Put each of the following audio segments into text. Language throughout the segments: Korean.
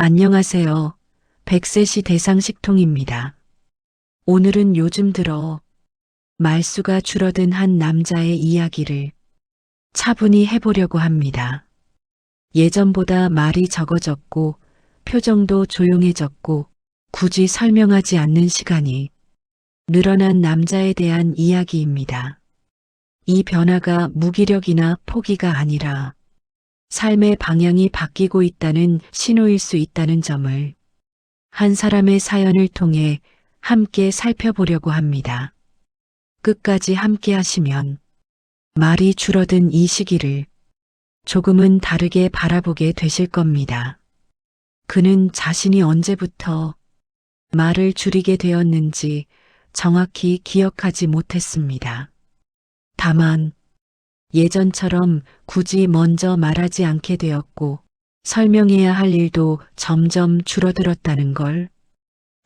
안녕하세요. 백세시 대상식통입니다. 오늘은 요즘 들어 말수가 줄어든 한 남자의 이야기를 차분히 해보려고 합니다. 예전보다 말이 적어졌고 표정도 조용해졌고 굳이 설명하지 않는 시간이 늘어난 남자에 대한 이야기입니다. 이 변화가 무기력이나 포기가 아니라 삶의 방향이 바뀌고 있다는 신호일 수 있다는 점을 한 사람의 사연을 통해 함께 살펴보려고 합니다. 끝까지 함께 하시면 말이 줄어든 이 시기를 조금은 다르게 바라보게 되실 겁니다. 그는 자신이 언제부터 말을 줄이게 되었는지 정확히 기억하지 못했습니다. 다만 예전처럼 굳이 먼저 말하지 않게 되었고 설명해야 할 일도 점점 줄어들었다는 걸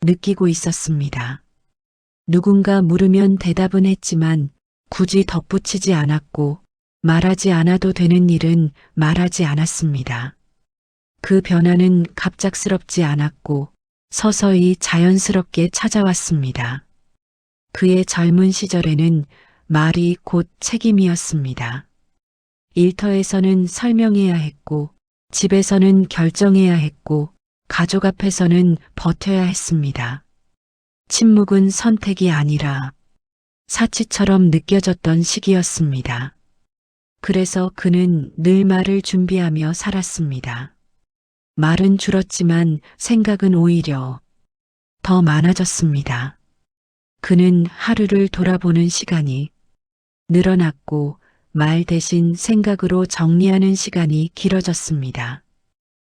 느끼고 있었습니다. 누군가 물으면 대답은 했지만 굳이 덧붙이지 않았고 말하지 않아도 되는 일은 말하지 않았습니다. 그 변화는 갑작스럽지 않았고 서서히 자연스럽게 찾아왔습니다. 그의 젊은 시절에는 말이 곧 책임이었습니다. 일터에서는 설명해야 했고 집에서는 결정해야 했고 가족 앞에서는 버텨야 했습니다. 침묵은 선택이 아니라 사치처럼 느껴졌던 시기였습니다. 그래서 그는 늘 말을 준비하며 살았습니다. 말은 줄었지만 생각은 오히려 더 많아졌습니다. 그는 하루를 돌아보는 시간이 늘어났고 말 대신 생각으로 정리하는 시간이 길어졌습니다.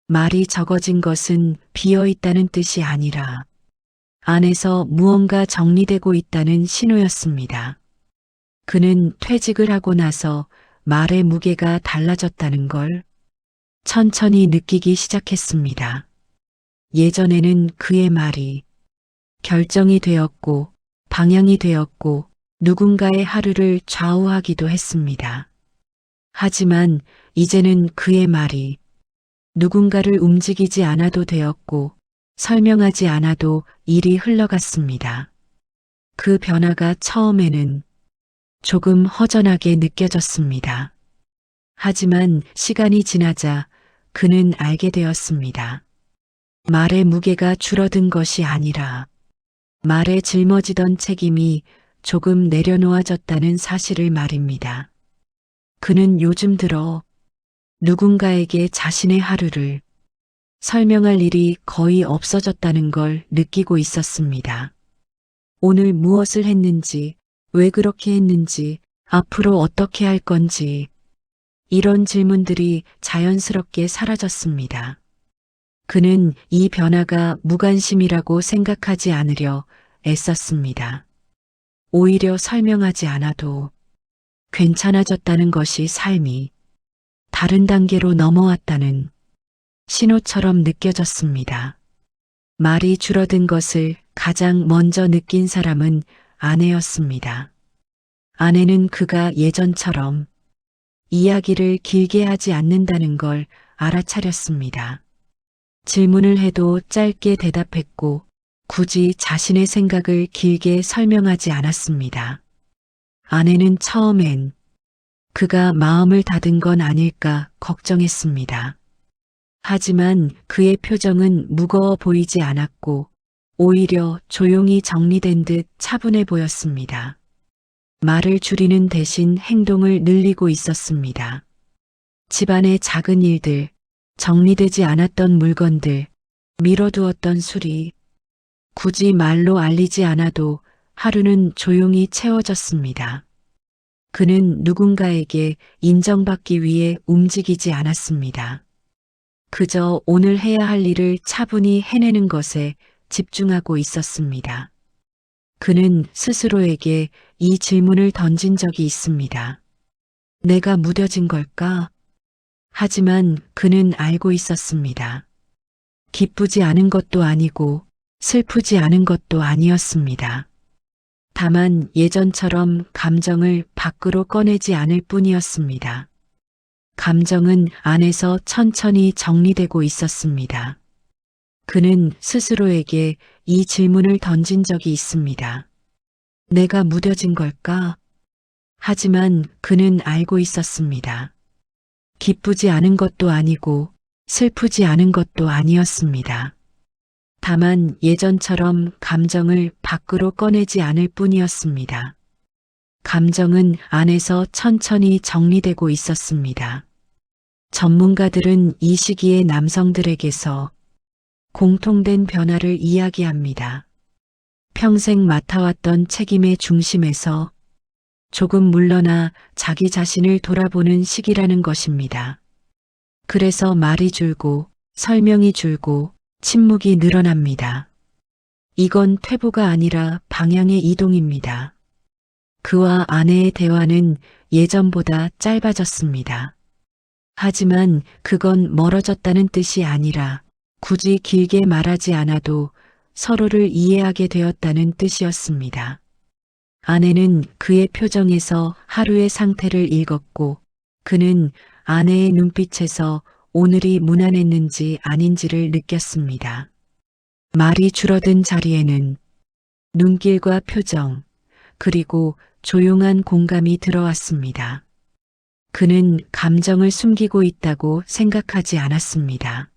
말이 적어진 것은 비어 있다는 뜻이 아니라 안에서 무언가 정리되고 있다는 신호였습니다. 그는 퇴직을 하고 나서 말의 무게가 달라졌다는 걸 천천히 느끼기 시작했습니다. 예전에는 그의 말이 결정이 되었고 방향이 되었고 누군가의 하루를 좌우하기도 했습니다. 하지만 이제는 그의 말이 누군가를 움직이지 않아도 되었고 설명하지 않아도 일이 흘러갔습니다. 그 변화가 처음에는 조금 허전하게 느껴졌습니다. 하지만 시간이 지나자 그는 알게 되었습니다. 말의 무게가 줄어든 것이 아니라 말에 짊어지던 책임이 조금 내려놓아졌다는 사실을 말입니다. 그는 요즘 들어 누군가에게 자신의 하루를 설명할 일이 거의 없어졌다는 걸 느끼고 있었습니다. 오늘 무엇을 했는지, 왜 그렇게 했는지, 앞으로 어떻게 할 건지, 이런 질문들이 자연스럽게 사라졌습니다. 그는 이 변화가 무관심이라고 생각하지 않으려 애썼습니다. 오히려 설명하지 않아도 괜찮아졌다는 것이 삶이 다른 단계로 넘어왔다는 신호처럼 느껴졌습니다. 말이 줄어든 것을 가장 먼저 느낀 사람은 아내였습니다. 아내는 그가 예전처럼 이야기를 길게 하지 않는다는 걸 알아차렸습니다. 질문을 해도 짧게 대답했고 굳이 자신의 생각을 길게 설명하지 않았습니다. 아내는 처음엔 그가 마음을 닫은 건 아닐까 걱정했습니다. 하지만 그의 표정은 무거워 보이지 않았고 오히려 조용히 정리된 듯 차분해 보였습니다. 말을 줄이는 대신 행동을 늘리고 있었습니다. 집안의 작은 일들, 정리되지 않았던 물건들, 미뤄두었던 수리, 굳이 말로 알리지 않아도 하루는 조용히 채워졌습니다. 그는 누군가에게 인정받기 위해 움직이지 않았습니다. 그저 오늘 해야 할 일을 차분히 해내는 것에 집중하고 있었습니다. 그는 스스로에게 이 질문을 던진 적이 있습니다. 내가 무뎌진 걸까? 하지만 그는 알고 있었습니다. 기쁘지 않은 것도 아니고 슬프지 않은 것도 아니었습니다. 다만 예전처럼 감정을 밖으로 꺼내지 않을 뿐이었습니다. 감정은 안에서 천천히 정리되고 있었습니다. 그는 스스로에게 이 질문을 던진 적이 있습니다. 내가 무뎌진 걸까? 하지만 그는 알고 있었습니다. 기쁘지 않은 것도 아니고 슬프지 않은 것도 아니었습니다. 다만 예전처럼 감정을 밖으로 꺼내지 않을 뿐이었습니다. 감정은 안에서 천천히 정리되고 있었습니다. 전문가들은 이 시기에 남성들에게서 공통된 변화를 이야기합니다. 평생 맡아왔던 책임의 중심에서 조금 물러나 자기 자신을 돌아보는 시기라는 것입니다. 그래서 말이 줄고 설명이 줄고 침묵이 늘어납니다. 이건 퇴보가 아니라 방향의 이동입니다. 그와 아내의 대화는 예전보다 짧아졌습니다. 하지만 그건 멀어졌다는 뜻이 아니라 굳이 길게 말하지 않아도 서로를 이해하게 되었다는 뜻이었습니다. 아내는 그의 표정에서 하루의 상태를 읽었고 그는 아내의 눈빛에서 오늘이 무난했는지 아닌지를 느꼈습니다. 말이 줄어든 자리에는 눈길과 표정, 그리고 조용한 공감이 들어왔습니다. 그는 감정을 숨기고 있다고 생각하지 않았습니다.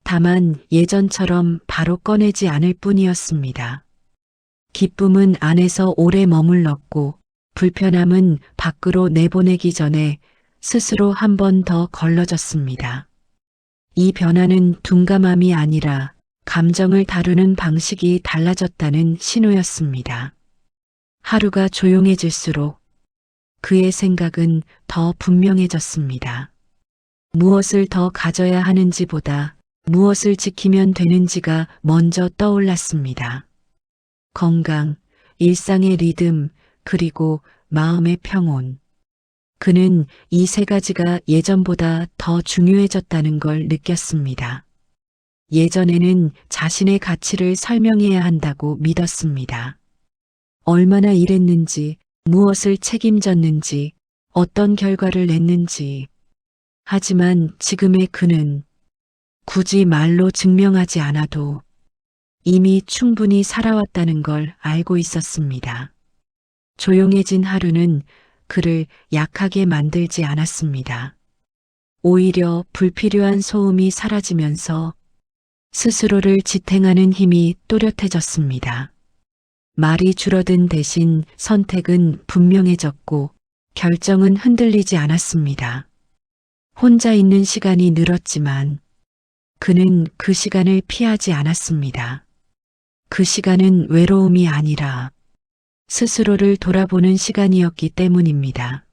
다만 예전처럼 바로 꺼내지 않을 뿐이었습니다. 기쁨은 안에서 오래 머물렀고 불편함은 밖으로 내보내기 전에 스스로 한 번 더 걸러졌습니다. 이 변화는 둔감함이 아니라 감정을 다루는 방식이 달라졌다는 신호였습니다. 하루가 조용해질수록 그의 생각은 더 분명해졌습니다. 무엇을 더 가져야 하는지보다 무엇을 지키면 되는지가 먼저 떠올랐습니다. 건강, 일상의 리듬, 그리고 마음의 평온. 그는 이 세 가지가 예전보다 더 중요해졌다는 걸 느꼈습니다. 예전에는 자신의 가치를 설명해야 한다고 믿었습니다. 얼마나 일했는지, 무엇을 책임졌는지, 어떤 결과를 냈는지. 하지만 지금의 그는 굳이 말로 증명하지 않아도 이미 충분히 살아왔다는 걸 알고 있었습니다. 조용해진 하루는 그를 약하게 만들지 않았습니다. 오히려 불필요한 소음이 사라지면서 스스로를 지탱하는 힘이 또렷해졌습니다. 말이 줄어든 대신 선택은 분명해졌고 결정은 흔들리지 않았습니다. 혼자 있는 시간이 늘었지만 그는 그 시간을 피하지 않았습니다. 그 시간은 외로움이 아니라 스스로를 돌아보는 시간이었기 때문입니다.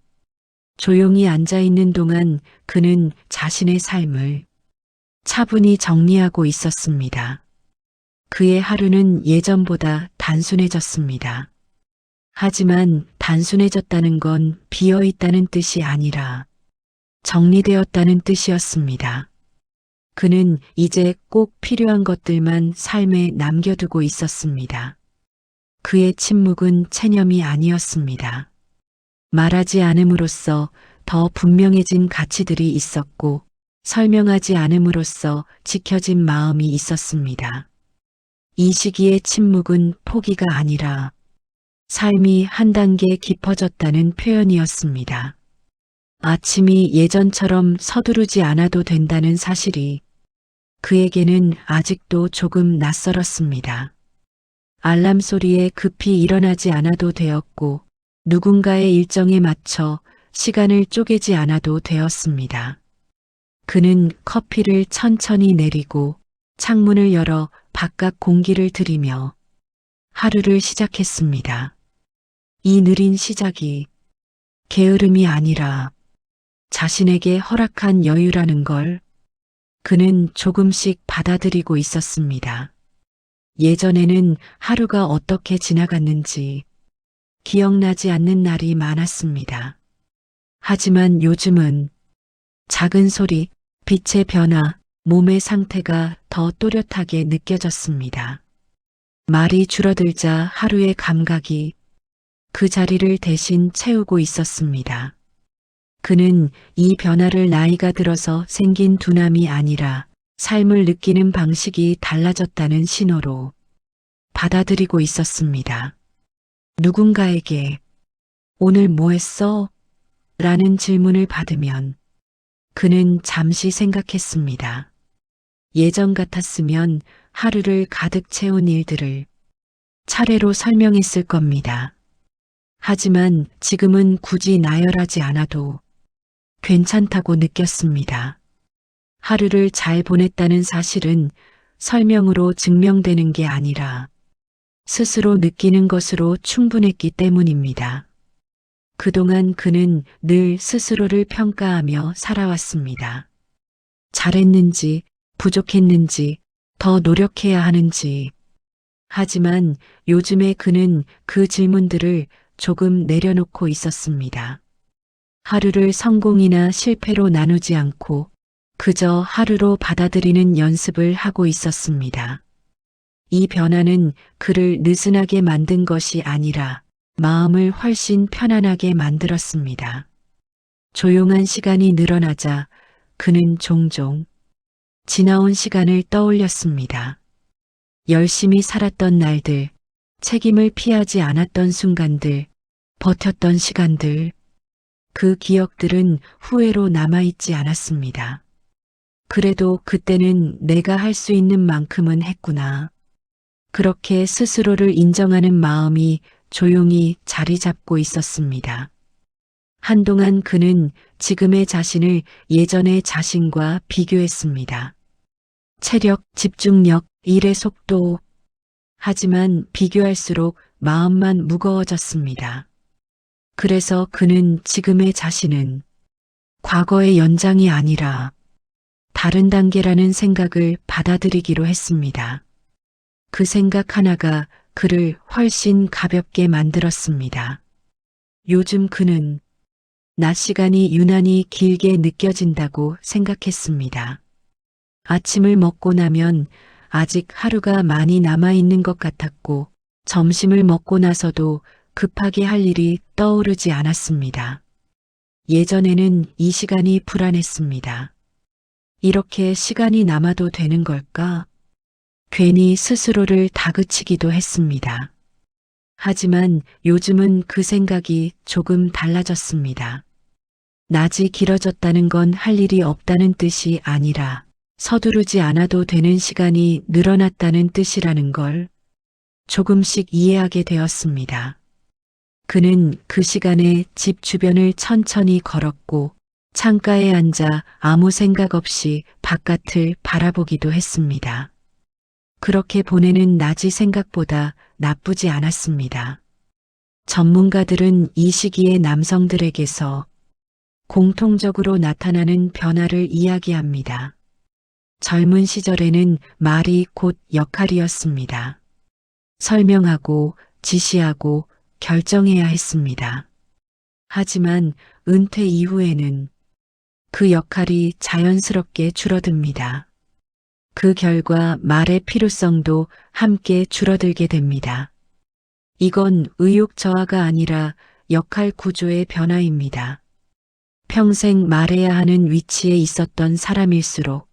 조용히 앉아있는 동안 그는 자신의 삶을 차분히 정리하고 있었습니다. 그의 하루는 예전보다 단순해졌습니다. 하지만 단순해졌다는 건 비어있다는 뜻이 아니라 정리되었다는 뜻이었습니다. 그는 이제 꼭 필요한 것들만 삶에 남겨두고 있었습니다. 그의 침묵은 체념이 아니었습니다. 말하지 않음으로써 더 분명해진 가치들이 있었고 설명하지 않음으로써 지켜진 마음이 있었습니다. 이 시기의 침묵은 포기가 아니라 삶이 한 단계 깊어졌다는 표현이었습니다. 아침이 예전처럼 서두르지 않아도 된다는 사실이 그에게는 아직도 조금 낯설었습니다. 알람 소리에 급히 일어나지 않아도 되었고 누군가의 일정에 맞춰 시간을 쪼개지 않아도 되었습니다. 그는 커피를 천천히 내리고 창문을 열어 바깥 공기를 들이며 하루를 시작했습니다. 이 느린 시작이 게으름이 아니라 자신에게 허락한 여유라는 걸 그는 조금씩 받아들이고 있었습니다. 예전에는 하루가 어떻게 지나갔는지 기억나지 않는 날이 많았습니다. 하지만 요즘은 작은 소리, 빛의 변화, 몸의 상태가 더 또렷하게 느껴졌습니다. 말이 줄어들자 하루의 감각이 그 자리를 대신 채우고 있었습니다. 그는 이 변화를 나이가 들어서 생긴 둔함이 아니라 삶을 느끼는 방식이 달라졌다는 신호로 받아들이고 있었습니다. 누군가에게 오늘 뭐 했어? 라는 질문을 받으면 그는 잠시 생각했습니다. 예전 같았으면 하루를 가득 채운 일들을 차례로 설명했을 겁니다. 하지만 지금은 굳이 나열하지 않아도 괜찮다고 느꼈습니다. 하루를 잘 보냈다는 사실은 설명으로 증명되는 게 아니라 스스로 느끼는 것으로 충분했기 때문입니다. 그동안 그는 늘 스스로를 평가하며 살아왔습니다. 잘했는지, 부족했는지, 더 노력해야 하는지. 하지만 요즘에 그는 그 질문들을 조금 내려놓고 있었습니다. 하루를 성공이나 실패로 나누지 않고 그저 하루로 받아들이는 연습을 하고 있었습니다. 이 변화는 그를 느슨하게 만든 것이 아니라 마음을 훨씬 편안하게 만들었습니다. 조용한 시간이 늘어나자 그는 종종 지나온 시간을 떠올렸습니다. 열심히 살았던 날들, 책임을 피하지 않았던 순간들, 버텼던 시간들, 그 기억들은 후회로 남아있지 않았습니다. 그래도 그때는 내가 할 수 있는 만큼은 했구나. 그렇게 스스로를 인정하는 마음이 조용히 자리 잡고 있었습니다. 한동안 그는 지금의 자신을 예전의 자신과 비교했습니다. 체력, 집중력, 일의 속도. 하지만 비교할수록 마음만 무거워졌습니다. 그래서 그는 지금의 자신은 과거의 연장이 아니라 다른 단계라는 생각을 받아들이기로 했습니다. 그 생각 하나가 그를 훨씬 가볍게 만들었습니다. 요즘 그는 낮 시간이 유난히 길게 느껴진다고 생각했습니다. 아침을 먹고 나면 아직 하루가 많이 남아있는 것 같았고 점심을 먹고 나서도 급하게 할 일이 떠오르지 않았습니다. 예전에는 이 시간이 불안했습니다. 이렇게 시간이 남아도 되는 걸까? 괜히 스스로를 다그치기도 했습니다. 하지만 요즘은 그 생각이 조금 달라졌습니다. 낮이 길어졌다는 건 할 일이 없다는 뜻이 아니라 서두르지 않아도 되는 시간이 늘어났다는 뜻이라는 걸 조금씩 이해하게 되었습니다. 그는 그 시간에 집 주변을 천천히 걸었고 창가에 앉아 아무 생각 없이 바깥을 바라보기도 했습니다. 그렇게 보내는 낮이 생각보다 나쁘지 않았습니다. 전문가들은 이 시기에 남성들에게서 공통적으로 나타나는 변화를 이야기합니다. 젊은 시절에는 말이 곧 역할이었습니다. 설명하고 지시하고 결정해야 했습니다. 하지만 은퇴 이후에는 그 역할이 자연스럽게 줄어듭니다. 그 결과 말의 필요성도 함께 줄어들게 됩니다. 이건 의욕 저하가 아니라 역할 구조의 변화입니다. 평생 말해야 하는 위치에 있었던 사람일수록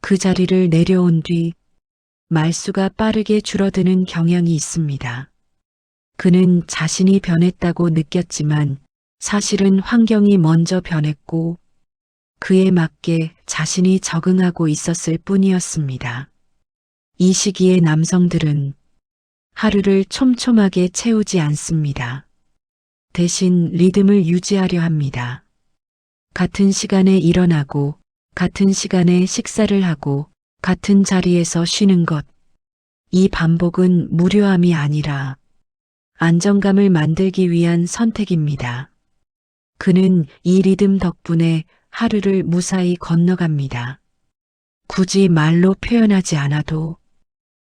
그 자리를 내려온 뒤 말수가 빠르게 줄어드는 경향이 있습니다. 그는 자신이 변했다고 느꼈지만 사실은 환경이 먼저 변했고 그에 맞게 자신이 적응하고 있었을 뿐이었습니다. 이 시기의 남성들은 하루를 촘촘하게 채우지 않습니다. 대신 리듬을 유지하려 합니다. 같은 시간에 일어나고 같은 시간에 식사를 하고 같은 자리에서 쉬는 것. 이 반복은 무료함이 아니라 안정감을 만들기 위한 선택입니다. 그는 이 리듬 덕분에 하루를 무사히 건너갑니다. 굳이 말로 표현하지 않아도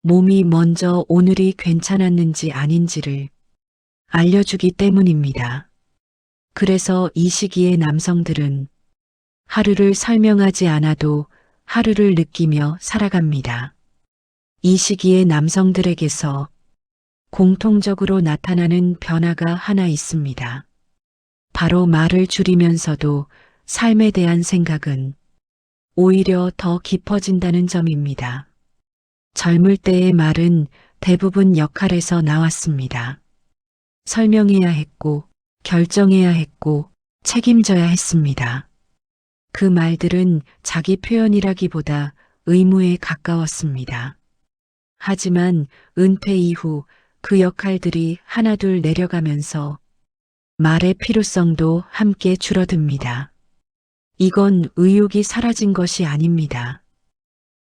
몸이 먼저 오늘이 괜찮았는지 아닌지를 알려주기 때문입니다. 그래서 이 시기의 남성들은 하루를 설명하지 않아도 하루를 느끼며 살아갑니다. 이 시기의 남성들에게서 공통적으로 나타나는 변화가 하나 있습니다. 바로 말을 줄이면서도 삶에 대한 생각은 오히려 더 깊어진다는 점입니다. 젊을 때의 말은 대부분 역할에서 나왔습니다. 설명해야 했고, 결정해야 했고, 책임져야 했습니다. 그 말들은 자기 표현이라기보다 의무에 가까웠습니다. 하지만 은퇴 이후 그 역할들이 하나둘 내려가면서 말의 필요성도 함께 줄어듭니다. 이건 의욕이 사라진 것이 아닙니다.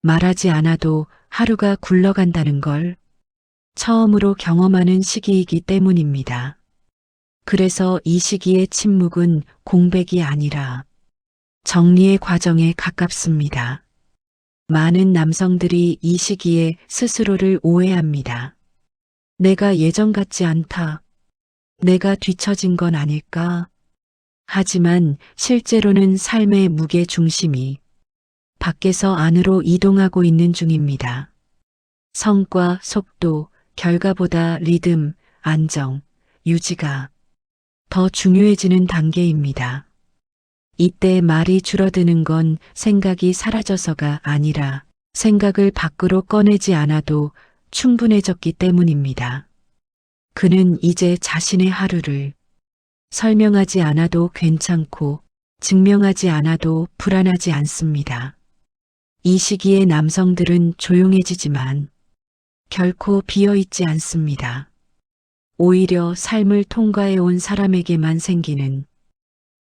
말하지 않아도 하루가 굴러간다는 걸 처음으로 경험하는 시기이기 때문입니다. 그래서 이 시기의 침묵은 공백이 아니라 정리의 과정에 가깝습니다. 많은 남성들이 이 시기에 스스로를 오해합니다. 내가 예전 같지 않다. 내가 뒤처진 건 아닐까? 하지만 실제로는 삶의 무게 중심이 밖에서 안으로 이동하고 있는 중입니다. 성과, 속도, 결과보다 리듬, 안정, 유지가 더 중요해지는 단계입니다. 이때 말이 줄어드는 건 생각이 사라져서가 아니라 생각을 밖으로 꺼내지 않아도 충분해졌기 때문입니다. 그는 이제 자신의 하루를 설명하지 않아도 괜찮고 증명하지 않아도 불안하지 않습니다. 이 시기에 남성들은 조용해지지만 결코 비어있지 않습니다. 오히려 삶을 통과해 온 사람에게만 생기는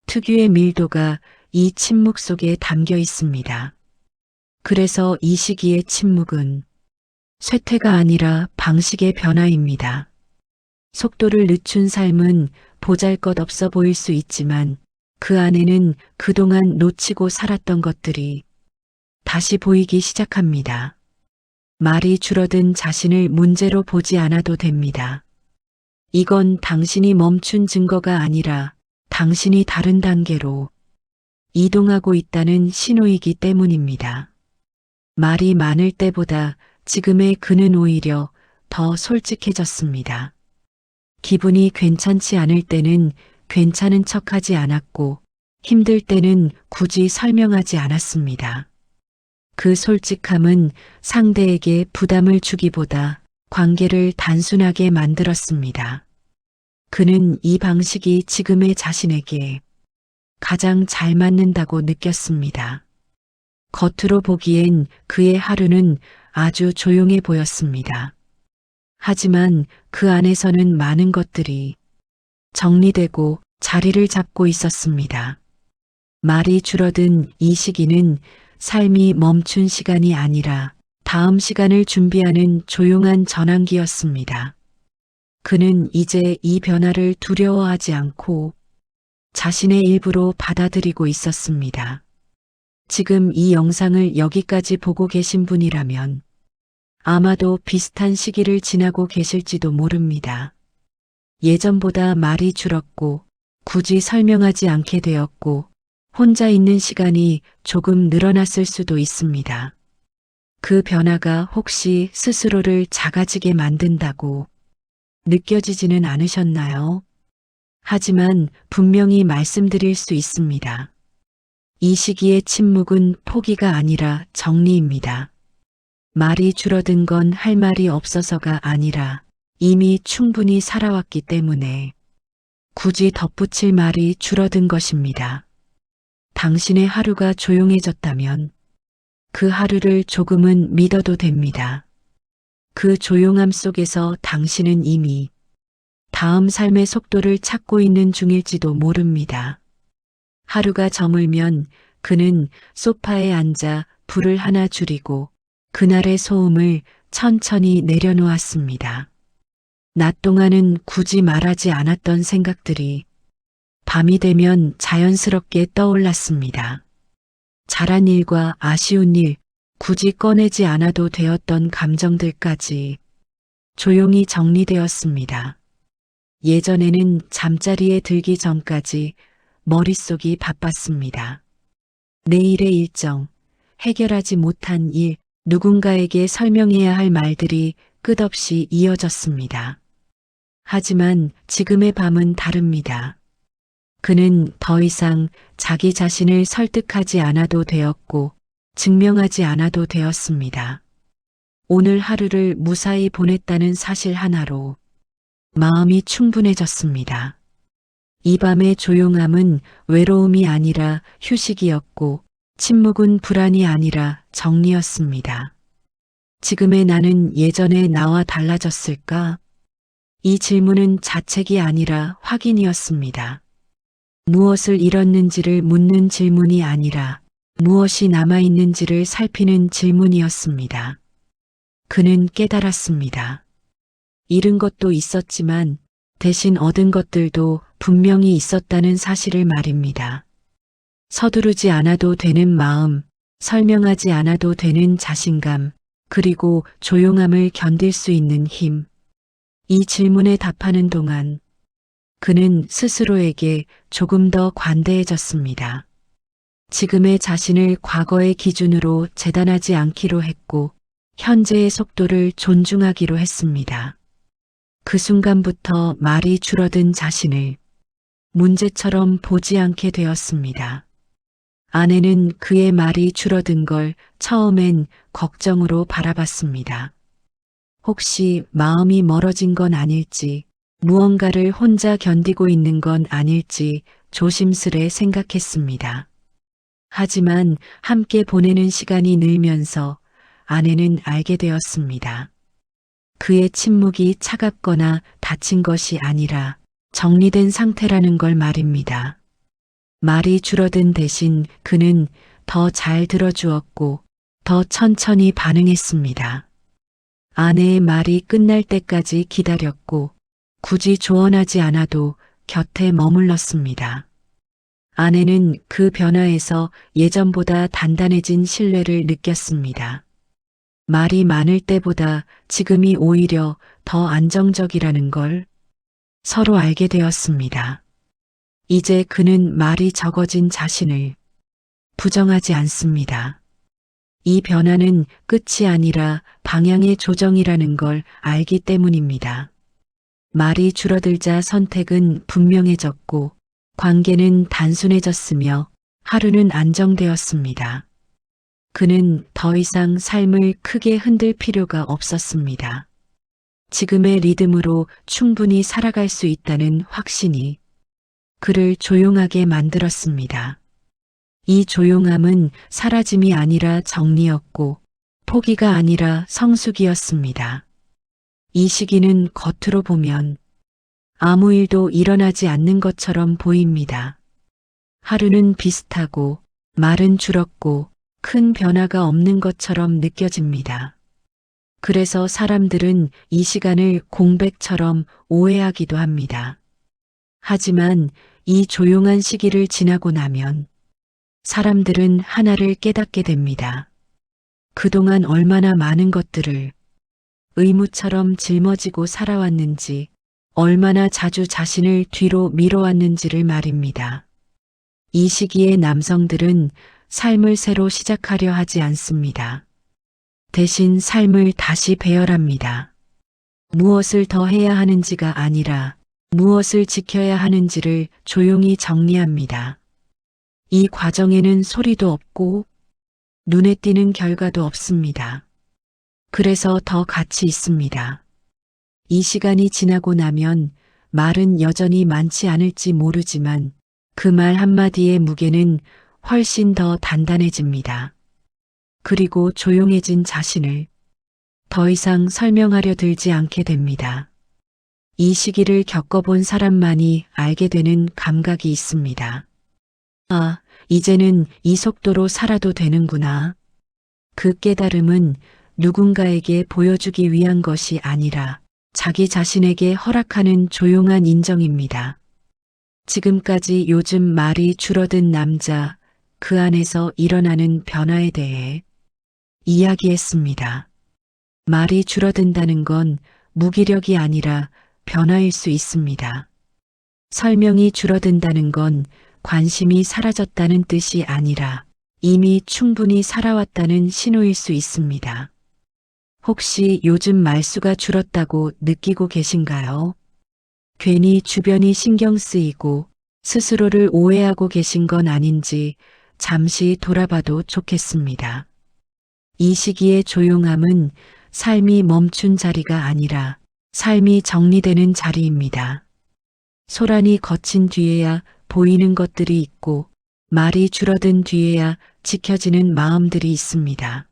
특유의 밀도가 이 침묵 속에 담겨 있습니다. 그래서 이 시기의 침묵은 쇠퇴가 아니라 방식의 변화입니다. 속도를 늦춘 삶은 보잘것없어 보일 수 있지만 그 안에는 그동안 놓치고 살았던 것들이 다시 보이기 시작합니다. 말이 줄어든 자신을 문제로 보지 않아도 됩니다. 이건 당신이 멈춘 증거가 아니라 당신이 다른 단계로 이동하고 있다는 신호이기 때문입니다. 말이 많을 때보다 지금의 그는 오히려 더 솔직해졌습니다. 기분이 괜찮지 않을 때는 괜찮은 척하지 않았고 힘들 때는 굳이 설명하지 않았습니다. 그 솔직함은 상대에게 부담을 주기보다 관계를 단순하게 만들었습니다. 그는 이 방식이 지금의 자신에게 가장 잘 맞는다고 느꼈습니다. 겉으로 보기엔 그의 하루는 아주 조용해 보였습니다. 하지만 그 안에서는 많은 것들이 정리되고 자리를 잡고 있었습니다. 말이 줄어든 이 시기는 삶이 멈춘 시간이 아니라 다음 시간을 준비하는 조용한 전환기였습니다. 그는 이제 이 변화를 두려워하지 않고 자신의 일부로 받아들이고 있었습니다. 지금 이 영상을 여기까지 보고 계신 분이라면 아마도 비슷한 시기를 지나고 계실지도 모릅니다. 예전보다 말이 줄었고 굳이 설명하지 않게 되었고 혼자 있는 시간이 조금 늘어났을 수도 있습니다. 그 변화가 혹시 스스로를 작아지게 만든다고 느껴지지는 않으셨나요? 하지만 분명히 말씀드릴 수 있습니다. 이 시기의 침묵은 포기가 아니라 정리입니다. 말이 줄어든 건 할 말이 없어서가 아니라 이미 충분히 살아왔기 때문에 굳이 덧붙일 말이 줄어든 것입니다. 당신의 하루가 조용해졌다면 그 하루를 조금은 믿어도 됩니다. 그 조용함 속에서 당신은 이미 다음 삶의 속도를 찾고 있는 중일지도 모릅니다. 하루가 저물면 그는 소파에 앉아 불을 하나 줄이고 그날의 소음을 천천히 내려놓았습니다. 낮 동안은 굳이 말하지 않았던 생각들이 밤이 되면 자연스럽게 떠올랐습니다. 잘한 일과 아쉬운 일, 굳이 꺼내지 않아도 되었던 감정들까지 조용히 정리되었습니다. 예전에는 잠자리에 들기 전까지 머릿속이 바빴습니다. 내일의 일정, 해결하지 못한 일, 누군가에게 설명해야 할 말들이 끝없이 이어졌습니다. 하지만 지금의 밤은 다릅니다. 그는 더 이상 자기 자신을 설득하지 않아도 되었고 증명하지 않아도 되었습니다. 오늘 하루를 무사히 보냈다는 사실 하나로 마음이 충분해졌습니다. 이 밤의 조용함은 외로움이 아니라 휴식이었고 침묵은 불안이 아니라 정리였습니다. 지금의 나는 예전의 나와 달라졌을까? 이 질문은 자책이 아니라 확인이었습니다. 무엇을 잃었는지를 묻는 질문이 아니라 무엇이 남아있는지를 살피는 질문이었습니다. 그는 깨달았습니다. 잃은 것도 있었지만 대신 얻은 것들도 분명히 있었다는 사실을 말입니다. 서두르지 않아도 되는 마음, 설명하지 않아도 되는 자신감, 그리고 조용함을 견딜 수 있는 힘. 이 질문에 답하는 동안 그는 스스로에게 조금 더 관대해졌습니다. 지금의 자신을 과거의 기준으로 재단하지 않기로 했고 현재의 속도를 존중하기로 했습니다. 그 순간부터 말이 줄어든 자신을 문제처럼 보지 않게 되었습니다. 아내는 그의 말이 줄어든 걸 처음엔 걱정으로 바라봤습니다. 혹시 마음이 멀어진 건 아닐지, 무언가를 혼자 견디고 있는 건 아닐지 조심스레 생각했습니다. 하지만 함께 보내는 시간이 늘면서 아내는 알게 되었습니다. 그의 침묵이 차갑거나 다친 것이 아니라 정리된 상태라는 걸 말입니다. 말이 줄어든 대신 그는 더 잘 들어주었고 더 천천히 반응했습니다. 아내의 말이 끝날 때까지 기다렸고 굳이 조언하지 않아도 곁에 머물렀습니다. 아내는 그 변화에서 예전보다 단단해진 신뢰를 느꼈습니다. 말이 많을 때보다 지금이 오히려 더 안정적이라는 걸 서로 알게 되었습니다. 이제 그는 말이 적어진 자신을 부정하지 않습니다. 이 변화는 끝이 아니라 방향의 조정이라는 걸 알기 때문입니다. 말이 줄어들자 선택은 분명해졌고 관계는 단순해졌으며 하루는 안정되었습니다. 그는 더 이상 삶을 크게 흔들 필요가 없었습니다. 지금의 리듬으로 충분히 살아갈 수 있다는 확신이 그를 조용하게 만들었습니다. 이 조용함은 사라짐이 아니라 정리였고 포기가 아니라 성숙이었습니다. 이 시기는 겉으로 보면 아무 일도 일어나지 않는 것처럼 보입니다. 하루는 비슷하고 말은 줄었고 큰 변화가 없는 것처럼 느껴집니다. 그래서 사람들은 이 시간을 공백처럼 오해하기도 합니다. 하지만 이 조용한 시기를 지나고 나면 사람들은 하나를 깨닫게 됩니다. 그동안 얼마나 많은 것들을 의무처럼 짊어지고 살아왔는지, 얼마나 자주 자신을 뒤로 밀어왔는지를 말입니다. 이 시기에 남성들은 삶을 새로 시작하려 하지 않습니다. 대신 삶을 다시 배열합니다. 무엇을 더 해야 하는지가 아니라 무엇을 지켜야 하는지를 조용히 정리합니다. 이 과정에는 소리도 없고 눈에 띄는 결과도 없습니다. 그래서 더 가치 있습니다. 이 시간이 지나고 나면 말은 여전히 많지 않을지 모르지만 그 말 한마디의 무게는 훨씬 더 단단해집니다. 그리고 조용해진 자신을 더 이상 설명하려 들지 않게 됩니다. 이 시기를 겪어본 사람만이 알게 되는 감각이 있습니다. 아, 이제는 이 속도로 살아도 되는구나. 그 깨달음은 누군가에게 보여주기 위한 것이 아니라 자기 자신에게 허락하는 조용한 인정입니다. 지금까지 요즘 말이 줄어든 남자, 그 안에서 일어나는 변화에 대해 이야기했습니다. 말이 줄어든다는 건 무기력이 아니라 변화일 수 있습니다. 설명이 줄어든다는 건 관심이 사라졌다는 뜻이 아니라 이미 충분히 살아왔다는 신호일 수 있습니다. 혹시 요즘 말수가 줄었다고 느끼고 계신가요? 괜히 주변이 신경 쓰이고 스스로를 오해하고 계신 건 아닌지 잠시 돌아봐도 좋겠습니다. 이 시기의 조용함은 삶이 멈춘 자리가 아니라 삶이 정리되는 자리입니다. 소란이 거친 뒤에야 보이는 것들이 있고 말이 줄어든 뒤에야 지켜지는 마음들이 있습니다.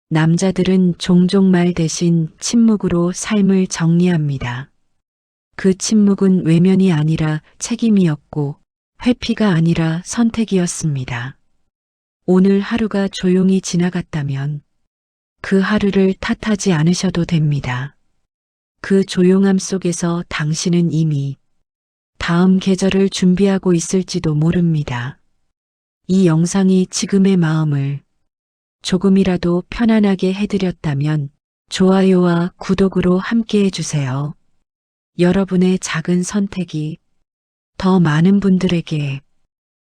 남자들은 종종 말 대신 침묵으로 삶을 정리합니다. 그 침묵은 외면이 아니라 책임이었고 회피가 아니라 선택이었습니다. 오늘 하루가 조용히 지나갔다면 그 하루를 탓하지 않으셔도 됩니다. 그 조용함 속에서 당신은 이미 다음 계절을 준비하고 있을지도 모릅니다. 이 영상이 지금의 마음을 조금이라도 편안하게 해드렸다면 좋아요와 구독으로 함께 해주세요. 여러분의 작은 선택이 더 많은 분들에게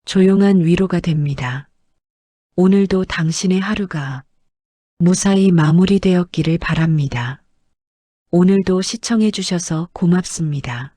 조용한 위로가 됩니다. 오늘도 당신의 하루가 무사히 마무리되었기를 바랍니다. 오늘도 시청해 주셔서 고맙습니다.